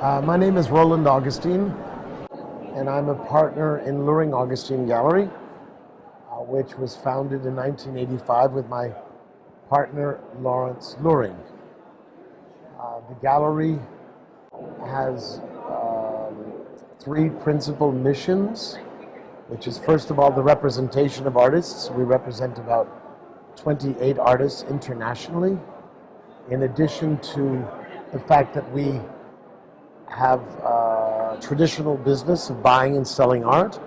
My name is Roland Augustine, and I'm a partner in Luring Augustine Gallery, which was founded in 1985 with my partner Lawrence Luring. The gallery has three principal missions, which is first of all the representation of artists. We represent about 28 artists internationally, in addition to the fact that we have a traditional business of buying and selling art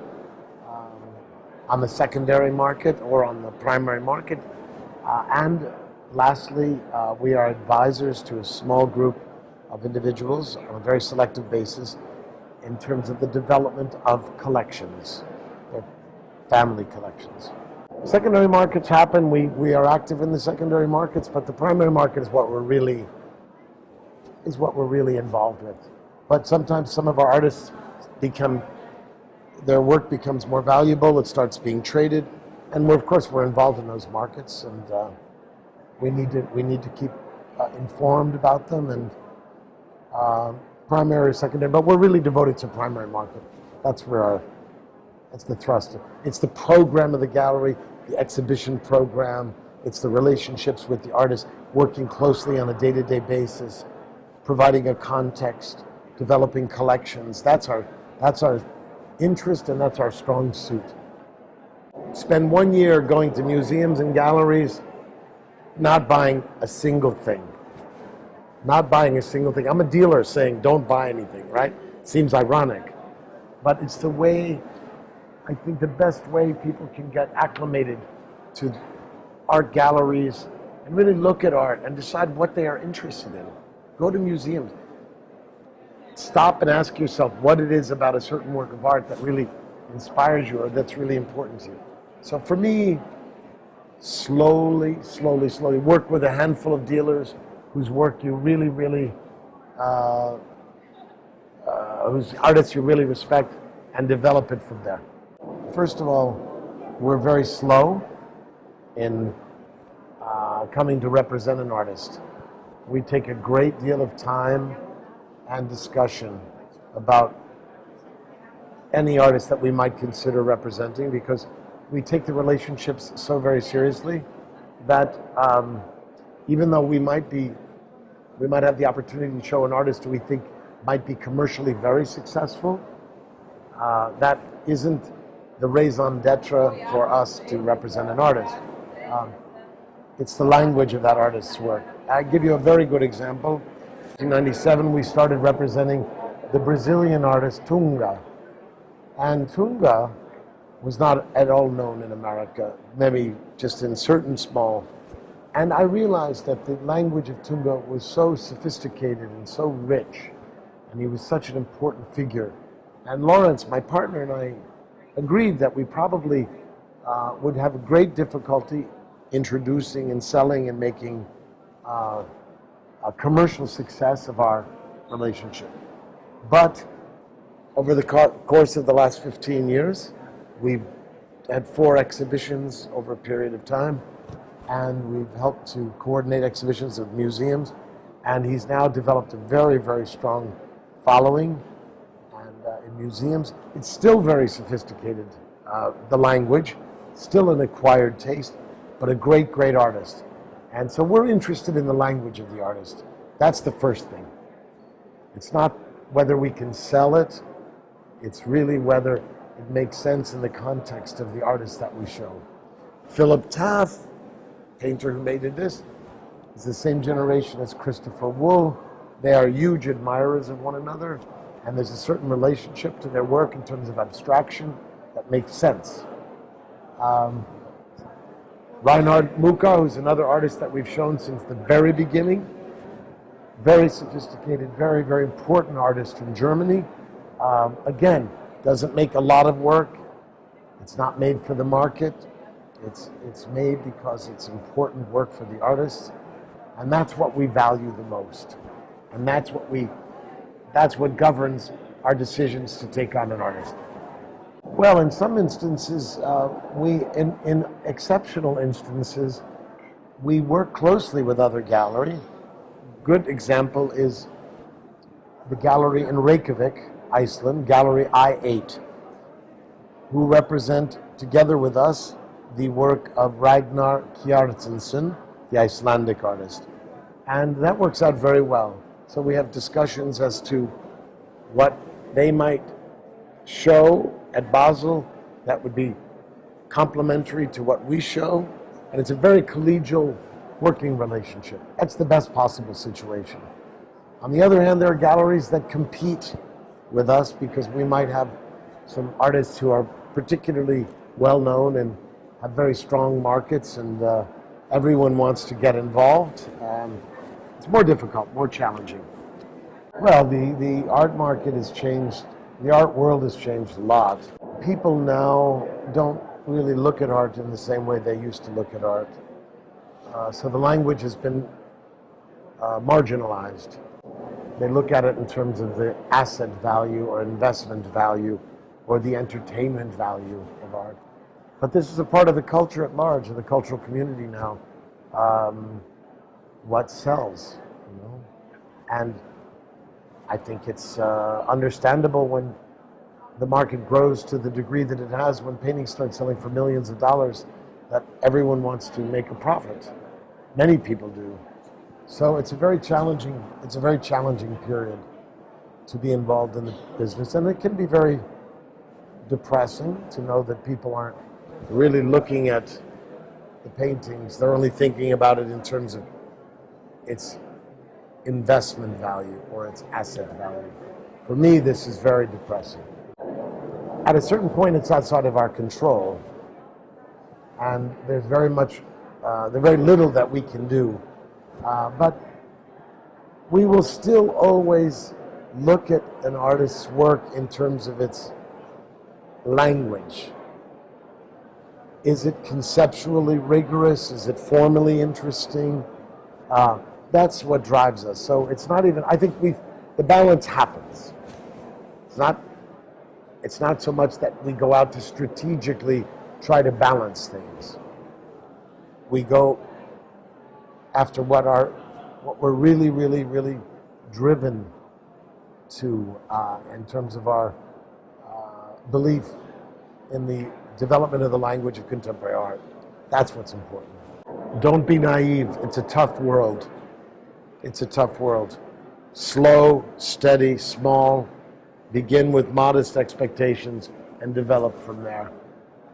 on the secondary market or on the primary market. And lastly, we are advisors to a small group of individuals on a very selective basis in terms of the development of collections, their family collections. Secondary markets happen. We are active in the secondary markets, but the primary market is what we're really involved with. But sometimes some of our artists their work becomes more valuable, it starts being traded, and of course we're involved in those markets, and we need to keep informed about them, and primary, secondary, but we're really devoted to primary market. That's the thrust. It's the program of the gallery, the exhibition program, it's the relationships with the artists, working closely on a day-to-day basis, providing a context, developing collections. That's our interest, and that's our strong suit. Spend 1 year going to museums and galleries, not buying a single thing. I'm a dealer saying don't buy anything, right? Seems ironic, but it's the way, I think the best way people can get acclimated to art galleries and really look at art and decide what they are interested in. Go to museums. Stop and ask yourself what it is about a certain work of art that really inspires you or that's really important to you. So for me, slowly work with a handful of dealers whose work you really, whose artists you really respect, and develop it from there. First of all, we're very slow in coming to represent an artist. We take a great deal of time and discussion about any artist that we might consider representing, because we take the relationships so very seriously that even though we might have the opportunity to show an artist who we think might be commercially very successful, that isn't the raison d'etre for us to represent an artist. It's the language of that artist's work. I'll give you a very good example. In 1997, we started representing the Brazilian artist Tunga. And Tunga was not at all known in America, maybe just in certain small. And I realized that the language of Tunga was so sophisticated and so rich, and he was such an important figure. And Lawrence, my partner, and I agreed that we probably would have a great difficulty introducing and selling and making a commercial success of our relationship. But over the course of the last 15 years, we've had 4 exhibitions over a period of time, and we've helped to coordinate exhibitions of museums, and he's now developed a very, very strong following and in museums. It's still very sophisticated, the language, still an acquired taste, but a great, great artist. And so we're interested in the language of the artist. That's the first thing. It's not whether we can sell it, it's really whether it makes sense in the context of the artist that we show. Philip Taft, painter who made this, is the same generation as Christopher Wool. They are huge admirers of one another, and there's a certain relationship to their work in terms of abstraction that makes sense. Reinhard Mucha, who's another artist that we've shown since the very beginning. Very sophisticated, very, very important artist from Germany. Again, doesn't make a lot of work. It's not made for the market. It's made because it's important work for the artists. And that's what we value the most. And that's what governs our decisions to take on an artist. Well, in some instances, in exceptional instances, we work closely with other galleries. Good example is the gallery in Reykjavik, Iceland, Gallery I8, who represent, together with us, the work of Ragnar Kjartansson, the Icelandic artist. And that works out very well. So we have discussions as to what they might show at Basel that would be complementary to what we show. And it's a very collegial working relationship. That's the best possible situation. On the other hand, there are galleries that compete with us because we might have some artists who are particularly well known and have very strong markets, and everyone wants to get involved. It's more difficult, more challenging. Well, the art market has changed. The art world has changed a lot. People now don't really look at art in the same way they used to look at art. So the language has been marginalized. They look at it in terms of the asset value or investment value or the entertainment value of art. But this is a part of the culture at large, of the cultural community now. What sells, you know? And I think it's understandable when the market grows to the degree that it has, when paintings start selling for millions of dollars, that everyone wants to make a profit. Many people do. So it's a very challenging period to be involved in the business, and it can be very depressing to know that people aren't really looking at the paintings. They're only thinking about it in terms of its investment value or its asset value. For me, this is very depressing. At a certain point, it's outside of our control, and there's very little that we can do. But we will still always look at an artist's work in terms of its language. Is it conceptually rigorous? Is it formally interesting? That's what drives us. So it's not even, I think the balance happens. It's not so much that we go out to strategically try to balance things. We go after what we're really, really, really driven to in terms of our belief in the development of the language of contemporary art. That's what's important. Don't be naive. It's a tough world. It's a tough world. Slow, steady, small. Begin with modest expectations and develop from there.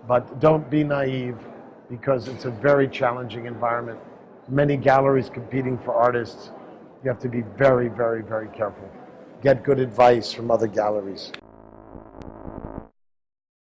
But don't be naive, because it's a very challenging environment. Many galleries competing for artists. You have to be very, very, very careful. Get good advice from other galleries.